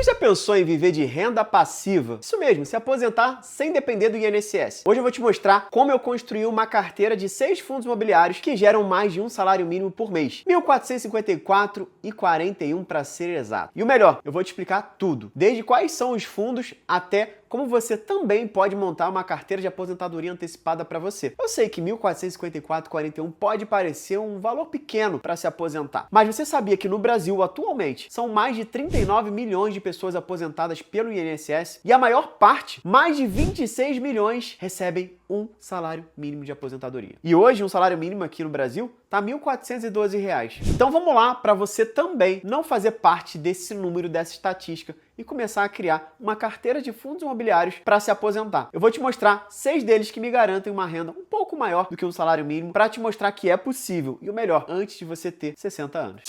Você já pensou em viver de renda passiva? Isso mesmo, se aposentar sem depender do INSS. Hoje eu vou te mostrar como eu construí uma carteira de 6 fundos imobiliários que geram mais de um salário mínimo por mês. R$ 1.454,41 para ser exato. E o melhor, eu vou te explicar tudo, desde quais são os fundos até como você também pode montar uma carteira de aposentadoria antecipada para você. Eu sei que R$ 1.454,41 pode parecer um valor pequeno para se aposentar, mas você sabia que no Brasil, atualmente, são mais de 39 milhões de pessoas aposentadas pelo INSS e a maior parte, mais de 26 milhões, recebem um salário mínimo de aposentadoria. E hoje, um salário mínimo aqui no Brasil tá R$ 1.412. Então vamos lá para você também não fazer parte desse número, dessa estatística e começar a criar uma carteira de fundos imobiliários para se aposentar. Eu vou te mostrar 6 deles que me garantem uma renda um pouco maior do que um salário mínimo para te mostrar que é possível e o melhor, antes de você ter 60 anos.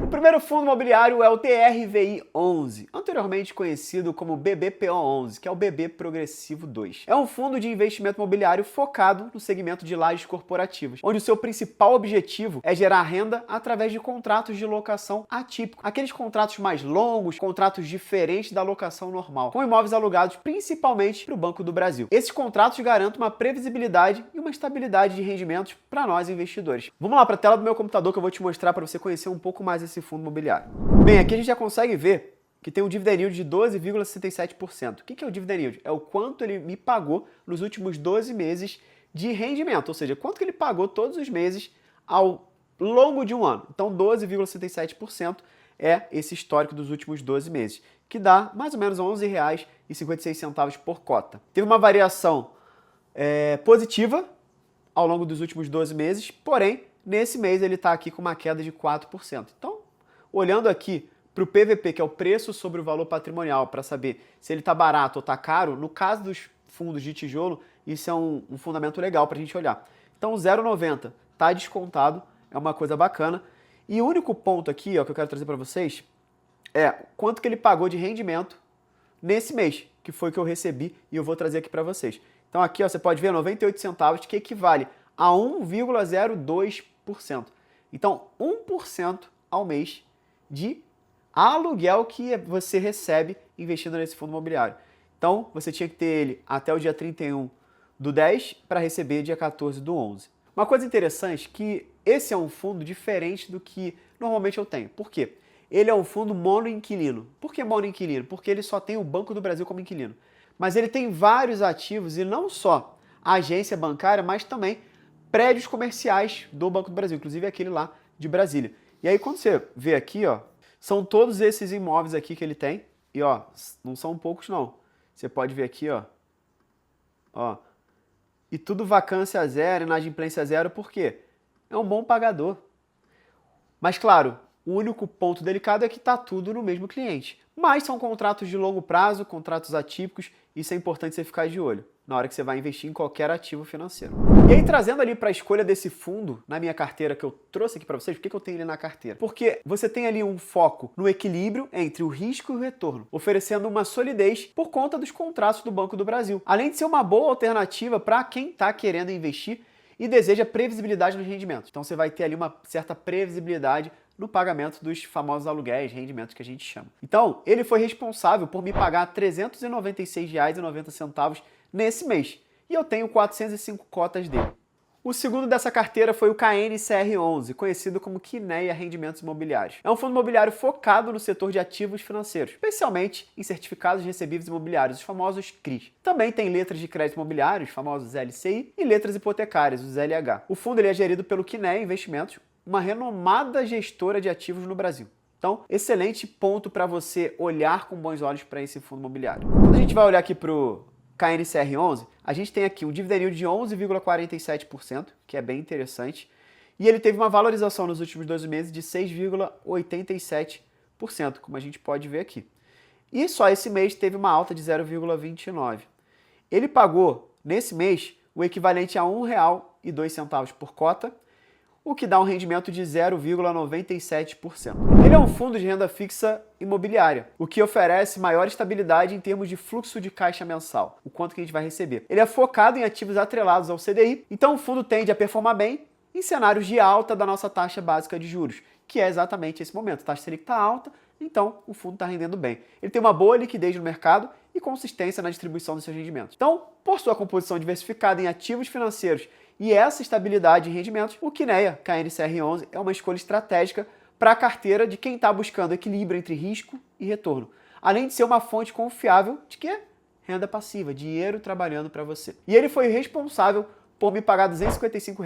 O primeiro fundo imobiliário é o TRVI11, anteriormente conhecido como BBPO11, que é o BB Progressivo 2. É um fundo de investimento imobiliário focado no segmento de lajes corporativas, onde o seu principal objetivo é gerar renda através de contratos de locação atípicos, aqueles contratos mais longos, contratos diferentes da locação normal, com imóveis alugados principalmente para o Banco do Brasil. Esses contratos garantem uma previsibilidade e uma estabilidade de rendimentos para nós investidores. Vamos lá para a tela do meu computador que eu vou te mostrar para você conhecer um pouco mais esse fundo imobiliário. Bem, aqui a gente já consegue ver que tem um dividend yield de 12,67%. O que é o dividend yield? É o quanto ele me pagou nos últimos 12 meses de rendimento, ou seja, quanto que ele pagou todos os meses ao longo de um ano. Então, 12,67% é esse histórico dos últimos 12 meses, que dá mais ou menos R$ 11,56 por cota. Teve uma variação positiva ao longo dos últimos 12 meses, porém, nesse mês ele está aqui com uma queda de 4%. Então, olhando aqui para o PVP, que é o preço sobre o valor patrimonial, para saber se ele está barato ou está caro, no caso dos fundos de tijolo, isso é um fundamento legal para a gente olhar. Então, 0,90 está descontado, é uma coisa bacana. E o único ponto aqui ó, que eu quero trazer para vocês é quanto que ele pagou de rendimento nesse mês, que foi o que eu recebi e eu vou trazer aqui para vocês. Então, aqui ó, você pode ver 98 centavos, que equivale a 1,02%. Então, 1% ao mês de aluguel que você recebe investindo nesse fundo imobiliário. Então, você tinha que ter ele até o dia 31/10 para receber dia 14/11. Uma coisa interessante é que esse é um fundo diferente do que normalmente eu tenho. Por quê? Ele é um fundo monoinquilino. Por que monoinquilino? Porque ele só tem o Banco do Brasil como inquilino. Mas ele tem vários ativos e não só a agência bancária, mas também prédios comerciais do Banco do Brasil, inclusive aquele lá de Brasília. E aí quando você vê aqui, ó, são todos esses imóveis aqui que ele tem. E ó, não são poucos não. Você pode ver aqui, ó. E tudo vacância zero, inadimplência zero, por quê? É um bom pagador. Mas claro, o único ponto delicado é que está tudo no mesmo cliente. Mas são contratos de longo prazo, contratos atípicos, isso é importante você ficar de olho na hora que você vai investir em qualquer ativo financeiro. E aí, trazendo ali para a escolha desse fundo, na minha carteira que eu trouxe aqui para vocês, por que eu tenho ele na carteira? Porque você tem ali um foco no equilíbrio entre o risco e o retorno, oferecendo uma solidez por conta dos contratos do Banco do Brasil. Além de ser uma boa alternativa para quem está querendo investir e deseja previsibilidade nos rendimentos. Então você vai ter ali uma certa previsibilidade no pagamento dos famosos aluguéis, rendimentos que a gente chama. Então, ele foi responsável por me pagar R$ 396,90 nesse mês. E eu tenho 405 cotas dele. O segundo dessa carteira foi o KNCR11, conhecido como Quineia Rendimentos Imobiliários. É um fundo imobiliário focado no setor de ativos financeiros, especialmente em certificados recebíveis imobiliários, os famosos CRIs. Também tem letras de crédito imobiliários, os famosos LCI, e letras hipotecárias, os LH. O fundo ele é gerido pelo Quineia Investimentos, uma renomada gestora de ativos no Brasil. Então, excelente ponto para você olhar com bons olhos para esse fundo imobiliário. Quando a gente vai olhar aqui para o KNCR11, a gente tem aqui um dividend yield de 11,47%, que é bem interessante, e ele teve uma valorização nos últimos 12 meses de 6,87%, como a gente pode ver aqui. E só esse mês teve uma alta de 0,29%. Ele pagou, nesse mês, o equivalente a R$ 1,02 por cota, o que dá um rendimento de 0,97%. Ele é um fundo de renda fixa imobiliária, o que oferece maior estabilidade em termos de fluxo de caixa mensal, o quanto que a gente vai receber. Ele é focado em ativos atrelados ao CDI, então o fundo tende a performar bem em cenários de alta da nossa taxa básica de juros, que é exatamente esse momento. A taxa Selic está alta, então o fundo está rendendo bem. Ele tem uma boa liquidez no mercado e consistência na distribuição dos seus rendimentos. Então, por sua composição diversificada em ativos financeiros e essa estabilidade em rendimentos, o Kinea KNCR11 é uma escolha estratégica para a carteira de quem está buscando equilíbrio entre risco e retorno, além de ser uma fonte confiável de quê? Renda passiva, dinheiro trabalhando para você. E ele foi responsável por me pagar R$ 255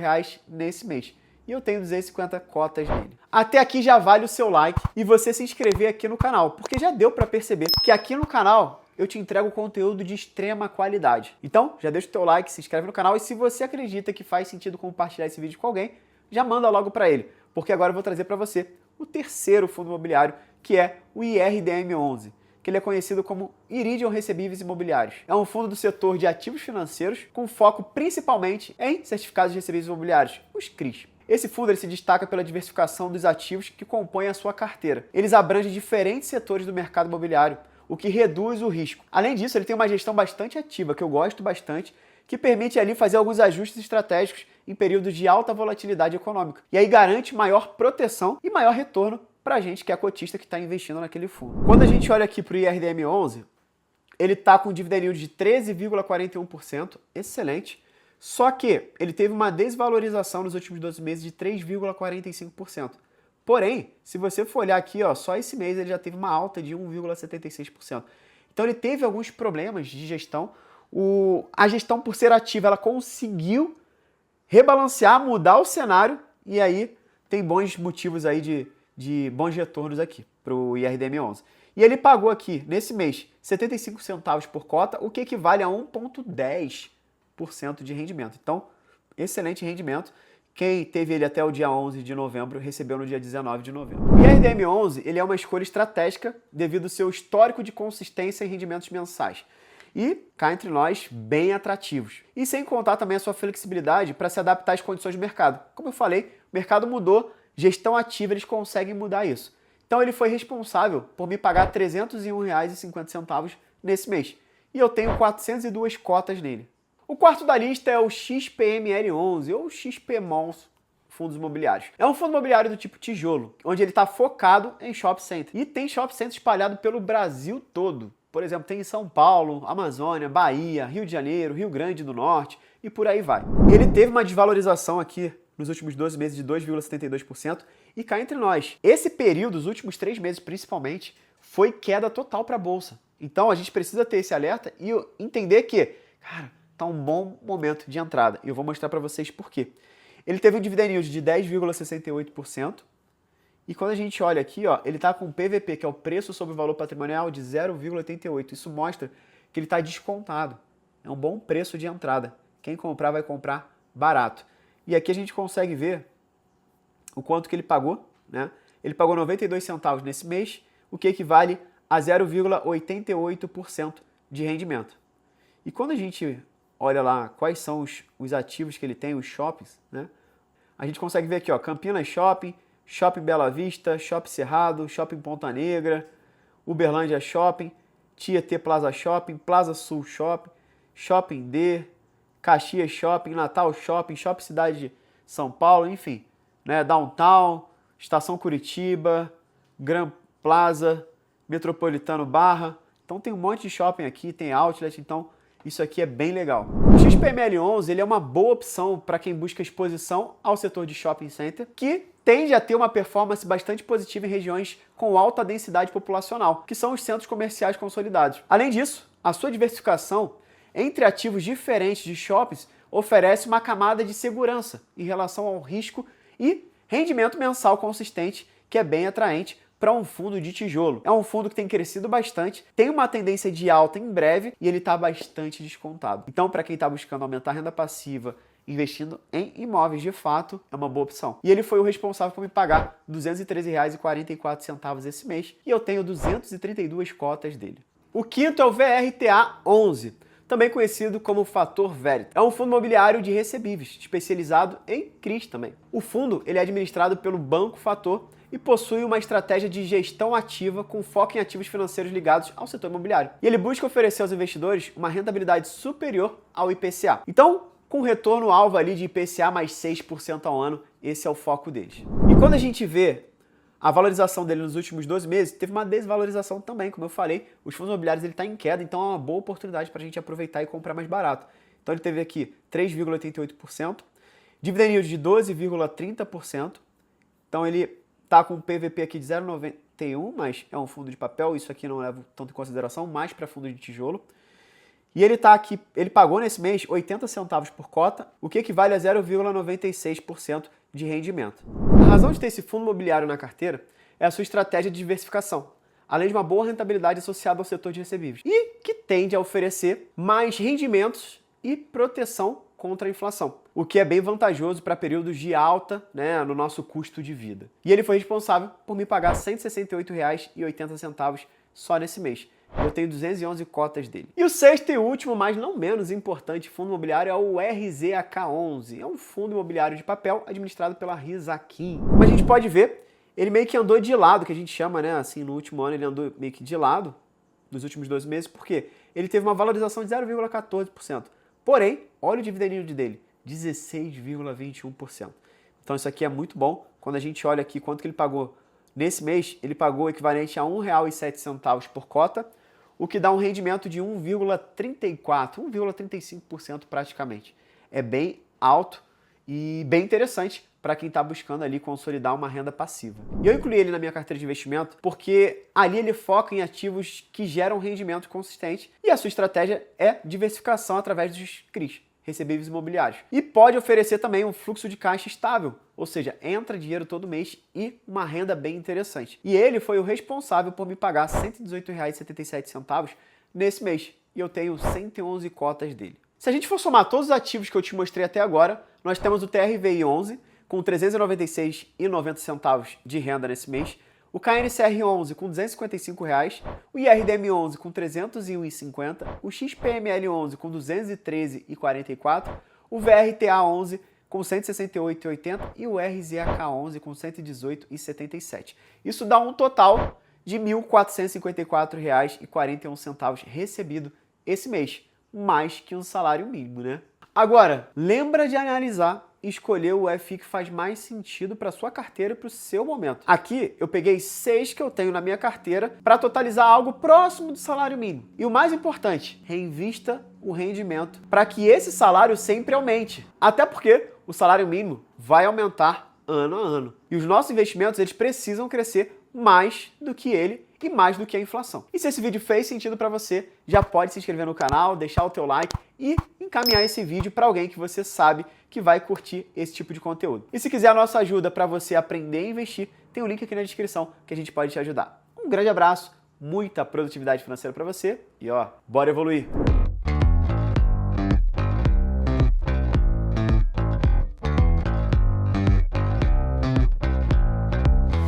nesse mês. E eu tenho 250 cotas nele. Até aqui já vale o seu like e você se inscrever aqui no canal, porque já deu para perceber que aqui no canal eu te entrego conteúdo de extrema qualidade. Então, já deixa o teu like, se inscreve no canal e se você acredita que faz sentido compartilhar esse vídeo com alguém, já manda logo para ele, porque agora eu vou trazer para você o terceiro fundo imobiliário, que é o IRDM11, que ele é conhecido como Iridium Recebíveis Imobiliários. É um fundo do setor de ativos financeiros, com foco principalmente em certificados de recebíveis imobiliários, os CRIs. Esse fundo ele se destaca pela diversificação dos ativos que compõem a sua carteira. Eles abrangem diferentes setores do mercado imobiliário, o que reduz o risco. Além disso, ele tem uma gestão bastante ativa, que eu gosto bastante, que permite ali fazer alguns ajustes estratégicos em períodos de alta volatilidade econômica. E aí garante maior proteção e maior retorno para a gente que é cotista que está investindo naquele fundo. Quando a gente olha aqui para o IRDM11, ele está com dividend yield de 13,41%, excelente, só que ele teve uma desvalorização nos últimos 12 meses de 3,45%. Porém, se você for olhar aqui, ó, só esse mês ele já teve uma alta de 1,76%. Então ele teve alguns problemas de gestão. A gestão, por ser ativa, ela conseguiu rebalancear, mudar o cenário e aí tem bons motivos aí de bons retornos aqui para o IRDM11. E ele pagou aqui, nesse mês, 75 centavos por cota, o que equivale a 1,10% de rendimento. Então, excelente rendimento. Quem teve ele até o dia 11 de novembro recebeu no dia 19 de novembro. O IRDM11 ele é uma escolha estratégica devido ao seu histórico de consistência em rendimentos mensais. E, cá entre nós, bem atrativos. E sem contar também a sua flexibilidade para se adaptar às condições do mercado. Como eu falei, o mercado mudou, gestão ativa, eles conseguem mudar isso. Então ele foi responsável por me pagar R$ 301,50 nesse mês. E eu tenho 402 cotas nele. O quarto da lista é o XPML11, ou XPMOLs Fundos Imobiliários. É um fundo imobiliário do tipo tijolo, onde ele está focado em shopping center. E tem shopping center espalhado pelo Brasil todo. Por exemplo, tem em São Paulo, Amazônia, Bahia, Rio de Janeiro, Rio Grande do Norte e por aí vai. Ele teve uma desvalorização aqui nos últimos 12 meses de 2,72% e cá entre nós. Esse período, os últimos 3 meses principalmente, foi queda total para a Bolsa. Então a gente precisa ter esse alerta e entender que, cara, tá um bom momento de entrada. E eu vou mostrar para vocês por quê. Ele teve um dividend yield de 10,68%. E quando a gente olha aqui, ó, ele está com PVP, que é o preço sobre o valor patrimonial, de 0,88. Isso mostra que ele está descontado. É um bom preço de entrada. Quem comprar vai comprar barato. E aqui a gente consegue ver o quanto que ele pagou, né? Ele pagou 92 centavos nesse mês, o que equivale a 0,88% de rendimento. E quando a gente olha lá quais são os ativos que ele tem, os shoppings, né? A gente consegue ver aqui, ó, Campinas Shopping, Shopping Bela Vista, Shopping Cerrado, Shopping Ponta Negra, Uberlândia Shopping, Tietê Plaza Shopping, Plaza Sul Shopping, Shopping D, Caxias Shopping, Natal Shopping, Shopping Cidade de São Paulo, enfim, né? Downtown, Estação Curitiba, Gran Plaza, Metropolitano Barra. Então tem um monte de shopping aqui, tem outlet, então isso aqui é bem legal. O XPML11 ele é uma boa opção para quem busca exposição ao setor de shopping center, que tende a ter uma performance bastante positiva em regiões com alta densidade populacional, que são os centros comerciais consolidados. Além disso, a sua diversificação entre ativos diferentes de shoppings oferece uma camada de segurança em relação ao risco e rendimento mensal consistente, que é bem atraente para um fundo de tijolo. É um fundo que tem crescido bastante, tem uma tendência de alta em breve e ele está bastante descontado. Então, para quem está buscando aumentar a renda passiva, investindo em imóveis de fato, é uma boa opção. E ele foi o responsável por me pagar R$ 213,44 esse mês e eu tenho 232 cotas dele. O quinto é o VRTA11, também conhecido como Fator Verity. É um fundo imobiliário de recebíveis, especializado em CRIs também. O fundo ele é administrado pelo Banco Fator e possui uma estratégia de gestão ativa com foco em ativos financeiros ligados ao setor imobiliário. E ele busca oferecer aos investidores uma rentabilidade superior ao IPCA. Então, com retorno alvo ali de IPCA mais 6% ao ano. Esse é o foco deles. E quando a gente vê a valorização dele nos últimos 12 meses, teve uma desvalorização também, como eu falei, os fundos imobiliários ele está em queda, então é uma boa oportunidade para a gente aproveitar e comprar mais barato. Então ele teve aqui 3,88%, dividend yield de 12,30%, então ele está com um PVP aqui de 0,91, mas é um fundo de papel, isso aqui não levo tanto em consideração, mais para fundo de tijolo. E ele tá aqui, ele pagou nesse mês 80 centavos por cota, o que equivale a 0,96% de rendimento. A razão de ter esse fundo imobiliário na carteira é a sua estratégia de diversificação, além de uma boa rentabilidade associada ao setor de recebíveis, e que tende a oferecer mais rendimentos e proteção contra a inflação, o que é bem vantajoso para períodos de alta, né, no nosso custo de vida. E ele foi responsável por me pagar R$ 168,80 só nesse mês. Eu tenho 211 cotas dele. E o sexto e último, mas não menos importante, fundo imobiliário é o RZAK11. É um fundo imobiliário de papel administrado pela Rizakin. Como a gente pode ver, ele meio que andou de lado, que a gente chama, né? Assim, no último ano ele andou meio que de lado, nos últimos 12 meses, porque ele teve uma valorização de 0,14%. Porém, olha o dividend yield dele, 16,21%. Então isso aqui é muito bom. Quando a gente olha aqui quanto que ele pagou nesse mês, ele pagou o equivalente a R$ 1,07 por cota, o que dá um rendimento de 1,34%, 1,35% praticamente. É bem alto e bem interessante para quem está buscando ali consolidar uma renda passiva. E eu incluí ele na minha carteira de investimento porque ali ele foca em ativos que geram rendimento consistente e a sua estratégia é diversificação através dos CRIs, recebíveis imobiliários. E pode oferecer também um fluxo de caixa estável, ou seja, entra dinheiro todo mês e uma renda bem interessante. E ele foi o responsável por me pagar R$ 118,77 nesse mês, e eu tenho 111 cotas dele. Se a gente for somar todos os ativos que eu te mostrei até agora, nós temos o TRVI11 com R$ 396,90 de renda nesse mês, o KNCR11 com R$ 255, o IRDM11 com R$ 301,50, o XPML11 com R$ 213,44, o VRTA11 com R$ 168,80 e o RZAK11 com R$ 118,77. Isso dá um total de R$ 1.454,41 recebido esse mês, mais que um salário mínimo, né? Agora, lembra de analisar e escolher o FI que faz mais sentido para sua carteira e para o seu momento. Aqui eu peguei 6 que eu tenho na minha carteira para totalizar algo próximo do salário mínimo. E o mais importante, reinvista o rendimento para que esse salário sempre aumente. Até porque o salário mínimo vai aumentar ano a ano. E os nossos investimentos eles precisam crescer mais do que ele e mais do que a inflação. E se esse vídeo fez sentido para você, já pode se inscrever no canal, deixar o teu like e encaminhar esse vídeo para alguém que você sabe que vai curtir esse tipo de conteúdo. E se quiser a nossa ajuda para você aprender a investir, tem um link aqui na descrição que a gente pode te ajudar. Um grande abraço, muita produtividade financeira para você e bora evoluir!